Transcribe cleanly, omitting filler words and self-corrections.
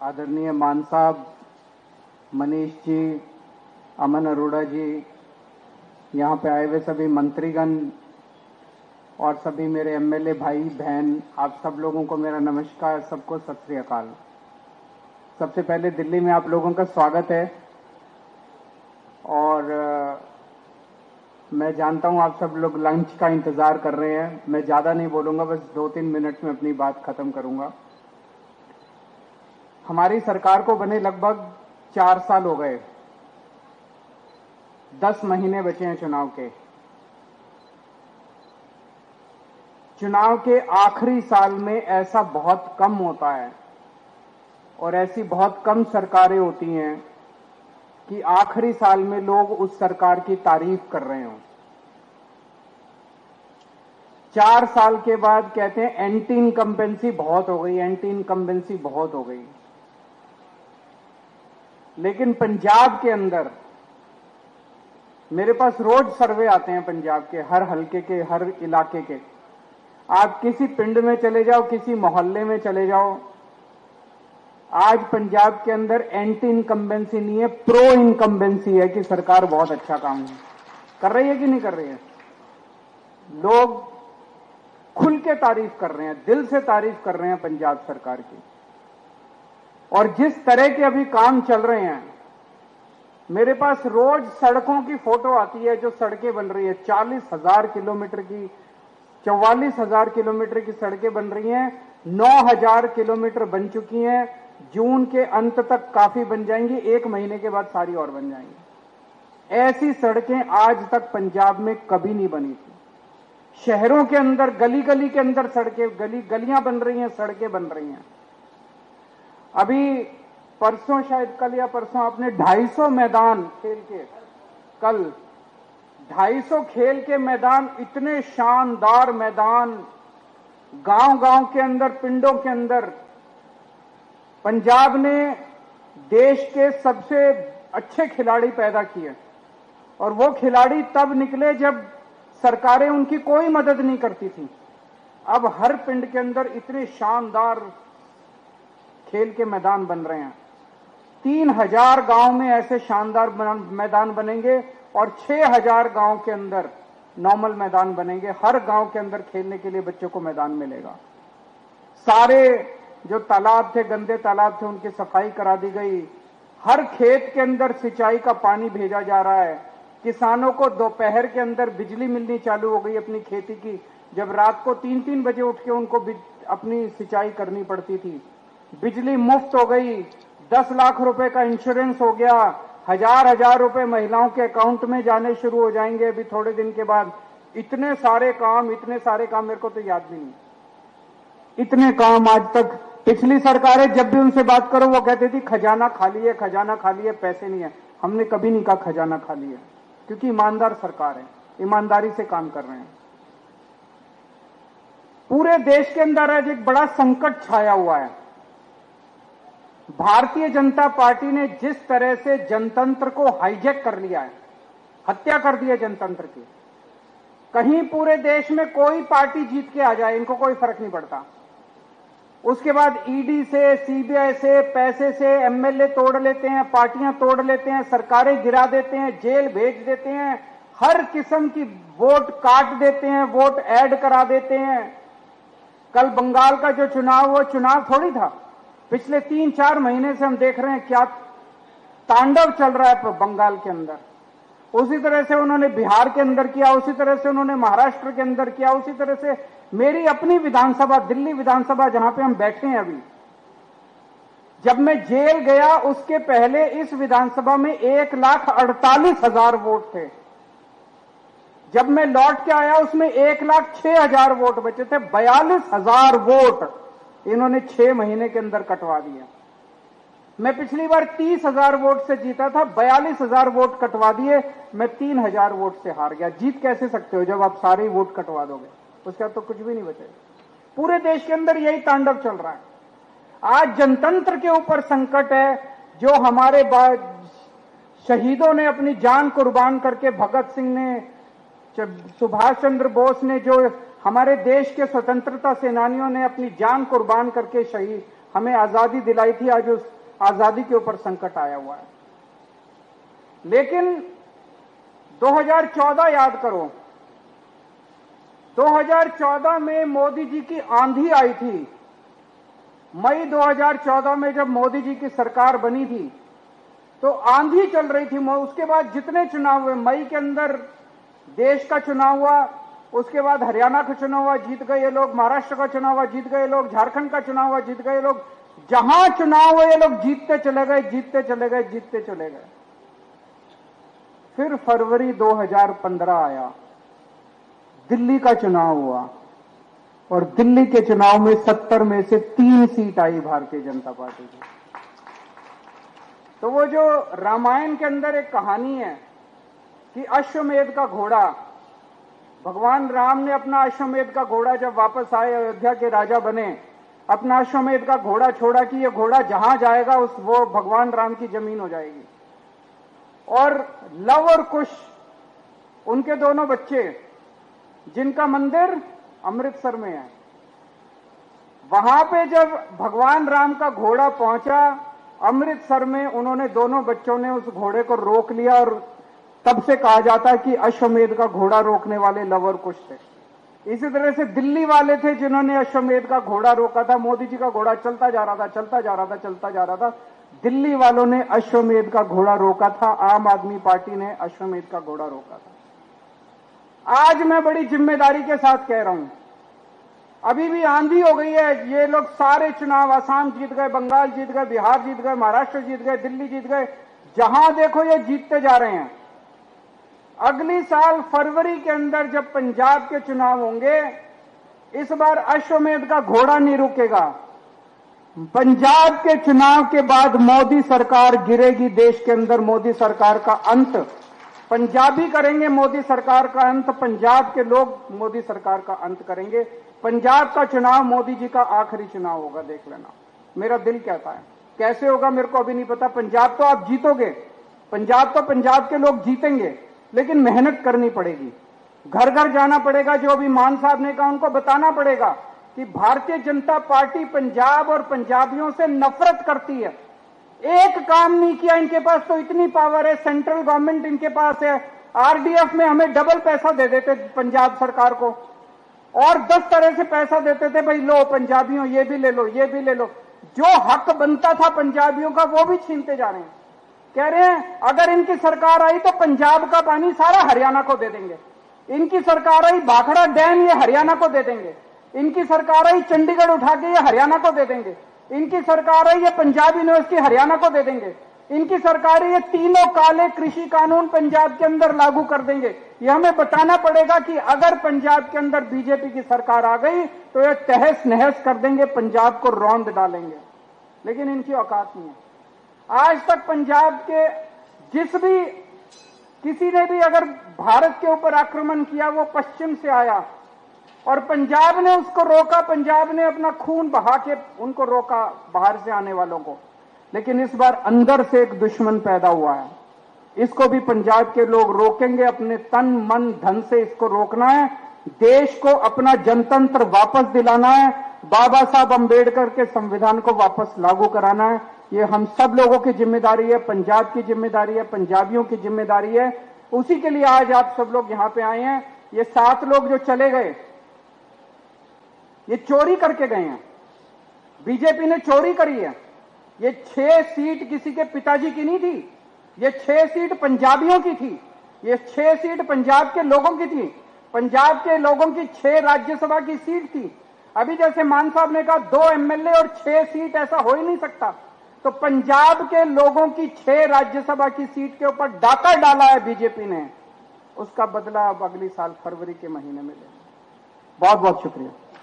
आदरणीय मान साहब, मनीष जी, अमन अरोड़ा जी, यहाँ पे आए हुए सभी मंत्रीगण और सभी मेरे एमएलए भाई बहन, आप सब लोगों को मेरा नमस्कार, सबको सत श्री अकाल। सबसे पहले दिल्ली में आप लोगों का स्वागत है और मैं जानता हूं आप सब लोग लंच का इंतजार कर रहे हैं। मैं ज्यादा नहीं बोलूंगा, बस 2-3 मिनट में अपनी बात खत्म करूंगा। हमारी सरकार को बने लगभग 4 साल हो गए, 10 महीने बचे हैं चुनाव के। चुनाव के आखिरी साल में ऐसा बहुत कम होता है और ऐसी बहुत कम सरकारें होती हैं कि आखिरी साल में लोग उस सरकार की तारीफ कर रहे हों। 4 साल के बाद कहते हैं एंटी इनकम्बेंसी बहुत हो गई, एंटी इनकम्बेंसी बहुत हो गई। लेकिन पंजाब के अंदर मेरे पास रोज सर्वे आते हैं, पंजाब के हर हलके के, हर इलाके के। आप किसी पिंड में चले जाओ, किसी मोहल्ले में चले जाओ, आज पंजाब के अंदर एंटी इनकम्बेंसी नहीं है, प्रो इनकम्बेंसी है कि सरकार बहुत अच्छा काम कर रही है कि नहीं कर रही है। लोग खुल के तारीफ कर रहे हैं, दिल से तारीफ कर रहे हैं पंजाब सरकार की। और जिस तरह के अभी काम चल रहे हैं, मेरे पास रोज सड़कों की फोटो आती है, जो सड़कें बन रही है। 40,000 किलोमीटर की, 44,000 किलोमीटर की सड़कें बन रही हैं। 9,000 किलोमीटर बन चुकी हैं। जून के अंत तक काफी बन जाएंगी, 1 महीने के बाद सारी और बन जाएंगी। ऐसी सड़कें आज तक पंजाब में कभी नहीं बनी थी। शहरों के अंदर, गली गली के अंदर सड़कें, गलियां बन रही हैं, सड़कें बन रही हैं। अभी परसों, शायद कल या परसों, आपने 250 मैदान खेल के, कल 250 खेल के मैदान, इतने शानदार मैदान गांव गांव के अंदर, पिंडों के अंदर। पंजाब ने देश के सबसे अच्छे खिलाड़ी पैदा किए और वो खिलाड़ी तब निकले जब सरकारें उनकी कोई मदद नहीं करती थी। अब हर पिंड के अंदर इतने शानदार खेल के मैदान बन रहे हैं। 3,000 गांव में ऐसे शानदार मैदान बनेंगे और 6,000 गांव के अंदर नॉर्मल मैदान बनेंगे। हर गांव के अंदर खेलने के लिए बच्चों को मैदान मिलेगा। सारे जो तालाब थे, गंदे तालाब थे, उनकी सफाई करा दी गई। हर खेत के अंदर सिंचाई का पानी भेजा जा रहा है। किसानों को दोपहर के अंदर बिजली मिलनी चालू हो गई अपनी खेती की, जब रात को 3-3 बजे उठ के उनको अपनी सिंचाई करनी पड़ती थी। बिजली मुफ्त हो गई। 10 लाख रुपए का इंश्योरेंस हो गया। 1,000 रुपए महिलाओं के अकाउंट में जाने शुरू हो जाएंगे अभी थोड़े दिन के बाद। इतने सारे काम मेरे को तो याद भी नहीं, इतने काम आज तक। पिछली सरकारें जब भी उनसे बात करो वो कहती थी खजाना खाली है, खजाना खाली है, पैसे नहीं है। हमने कभी नहीं कहा खजाना खाली है, क्योंकि ईमानदार सरकार है, ईमानदारी से काम कर रहे हैं। पूरे देश के अंदर आज एक बड़ा संकट छाया हुआ है। भारतीय जनता पार्टी ने जिस तरह से जनतंत्र को हाईजैक कर लिया है, हत्या कर दी है जनतंत्र की। कहीं पूरे देश में कोई पार्टी जीत के आ जाए, इनको कोई फर्क नहीं पड़ता। उसके बाद ईडी से, सीबीआई से, पैसे से एमएलए तोड़ लेते हैं, पार्टियां तोड़ लेते हैं, सरकारें गिरा देते हैं, जेल भेज देते हैं, हर किस्म की वोट काट देते हैं, वोट ऐड करा देते हैं। कल बंगाल का जो चुनाव, वो चुनाव थोड़ी था। पिछले 3-4 महीने से हम देख रहे हैं क्या तांडव चल रहा है बंगाल के अंदर। उसी तरह से उन्होंने बिहार के अंदर किया, उसी तरह से उन्होंने महाराष्ट्र के अंदर किया, उसी तरह से मेरी अपनी विधानसभा, दिल्ली विधानसभा जहां पे हम बैठे हैं अभी, जब मैं जेल गया उसके पहले इस विधानसभा में 1,48,000 वोट थे। जब मैं लौट के आया उसमें 1,06,000 वोट बचे थे। 42,000 वोट इन्होंने 6 महीने के अंदर कटवा दिया। मैं पिछली बार 30,000 वोट से जीता था, 42,000 वोट कटवा दिए, मैं 3,000 वोट से हार गया। जीत कैसे सकते हो जब आप सारे वोट कटवा दोगे? उसका तो कुछ भी नहीं बचेगा। पूरे देश के अंदर यही तांडव चल रहा है। आज जनतंत्र के ऊपर संकट है। जो हमारे शहीदों ने अपनी जान कुर्बान करके, भगत सिंह ने, सुभाष चंद्र बोस ने, जो हमारे देश के स्वतंत्रता सेनानियों ने अपनी जान कुर्बान करके शहीद हमें आजादी दिलाई थी, आज उस आजादी के ऊपर संकट आया हुआ है। लेकिन 2014 याद करो, 2014 में मोदी जी की आंधी आई थी। मई 2014 में जब मोदी जी की सरकार बनी थी तो आंधी चल रही थी। उसके बाद जितने चुनाव हुए, मई के अंदर देश का चुनाव हुआ, उसके बाद हरियाणा का चुनाव हुआ, जीत गए ये लोग, महाराष्ट्र का चुनाव हुआ, जीत गए लोग, झारखंड का चुनाव हुआ, जीत गए लोग। जहां चुनाव हुए ये लोग जीतते चले गए, जीतते चले गए, जीतते चले गए। फिर फरवरी 2015 आया, दिल्ली का चुनाव हुआ और दिल्ली के चुनाव में 70 में से 3 सीट आई भारतीय जनता पार्टी की। तो वो जो रामायण के अंदर एक कहानी है कि अश्वमेध का घोड़ा, भगवान राम ने अपना अश्वमेध का घोड़ा जब वापस आए, अयोध्या के राजा बने, अपना अश्वमेध का घोड़ा छोड़ा कि ये घोड़ा जहां जाएगा वो भगवान राम की जमीन हो जाएगी। और लव और कुश, उनके दोनों बच्चे, जिनका मंदिर अमृतसर में है, वहां पे जब भगवान राम का घोड़ा पहुंचा अमृतसर में, उन्होंने दोनों बच्चों ने उस घोड़े को रोक लिया और तब से कहा जाता है कि अश्वमेध का घोड़ा रोकने वाले लव और कुश थे। इसी तरह से दिल्ली वाले थे जिन्होंने अश्वमेध का घोड़ा रोका था। मोदी जी का घोड़ा चलता जा रहा था, चलता जा रहा था, चलता जा रहा था। दिल्ली वालों ने अश्वमेध का घोड़ा रोका था, आम आदमी पार्टी ने अश्वमेध का घोड़ा रोका था। आज मैं बड़ी जिम्मेदारी के साथ कह रहा हूं, अभी भी आंधी हो गई है। ये लोग सारे चुनाव, असम जीत गए, बंगाल जीत गए, बिहार जीत गए, महाराष्ट्र जीत गए, दिल्ली जीत गए, जहां देखो ये जीतते जा रहे हैं। अगली साल फरवरी के अंदर जब पंजाब के चुनाव होंगे, इस बार अश्वमेध का घोड़ा नहीं रुकेगा। पंजाब के चुनाव के बाद मोदी सरकार गिरेगी, देश के अंदर मोदी सरकार का अंत पंजाबी करेंगे, मोदी सरकार का अंत पंजाब के लोग मोदी सरकार का अंत करेंगे। पंजाब का चुनाव मोदी जी का आखिरी चुनाव होगा, देख लेना। मेरा दिल कहता है, कैसे होगा मेरे को अभी नहीं पता। पंजाब तो आप जीतोगे, पंजाब तो पंजाब के लोग जीतेंगे, लेकिन मेहनत करनी पड़ेगी, घर घर जाना पड़ेगा। जो अभी मान साहब ने कहा, उनको बताना पड़ेगा कि भारतीय जनता पार्टी पंजाब और पंजाबियों से नफरत करती है। एक काम नहीं किया, इनके पास तो इतनी पावर है, सेंट्रल गवर्नमेंट इनके पास है। आरडीएफ में हमें डबल पैसा दे देते पंजाब सरकार को, और 10 तरह से पैसा देते थे, भाई लो पंजाबियों ये भी ले लो, ये भी ले लो। जो हक बनता था पंजाबियों का वो भी छीनते जा रहे हैं। कह रहे हैं अगर इनकी सरकार आई तो पंजाब का पानी सारा हरियाणा को दे देंगे, इनकी सरकार आई भाखड़ा डैम ये हरियाणा को दे देंगे, इनकी सरकार आई चंडीगढ़ उठा के ये हरियाणा को दे देंगे, इनकी सरकार आई ये पंजाब यूनिवर्सिटी हरियाणा को दे देंगे, इनकी सरकार ये तीनों काले कृषि कानून पंजाब के अंदर लागू कर देंगे। ये हमें बताना पड़ेगा कि अगर पंजाब के अंदर बीजेपी की सरकार आ गई तो ये तहस नहस कर देंगे, पंजाब को रौंद डालेंगे। लेकिन इनकी औकात नहीं है। आज तक पंजाब के किसी ने भी अगर भारत के ऊपर आक्रमण किया, वो पश्चिम से आया और पंजाब ने उसको रोका, पंजाब ने अपना खून बहा के उनको रोका, बाहर से आने वालों को। लेकिन इस बार अंदर से एक दुश्मन पैदा हुआ है, इसको भी पंजाब के लोग रोकेंगे। अपने तन मन धन से इसको रोकना है, देश को अपना जनतंत्र वापस दिलाना है, बाबा साहब अंबेडकर के संविधान को वापस लागू कराना है। ये हम सब लोगों की जिम्मेदारी है, पंजाब की जिम्मेदारी है, पंजाबियों की जिम्मेदारी है। उसी के लिए आज आप सब लोग यहां पे आए हैं। ये 7 लोग जो चले गए, ये चोरी करके गए हैं, बीजेपी ने चोरी करी है। ये 6 सीट किसी के पिताजी की नहीं थी, ये 6 सीट पंजाबियों की थी, ये 6 सीट पंजाब के लोगों की थी। पंजाब के लोगों की 6 राज्यसभा की सीट थी। अभी जैसे मान साहब ने कहा 2 एमएलए और 6 सीट, ऐसा हो ही नहीं सकता। तो पंजाब के लोगों की 6 राज्यसभा की सीट के ऊपर डाका डाला है बीजेपी ने, उसका बदला अब अगली साल फरवरी के महीने में लेंगे। बहुत बहुत शुक्रिया।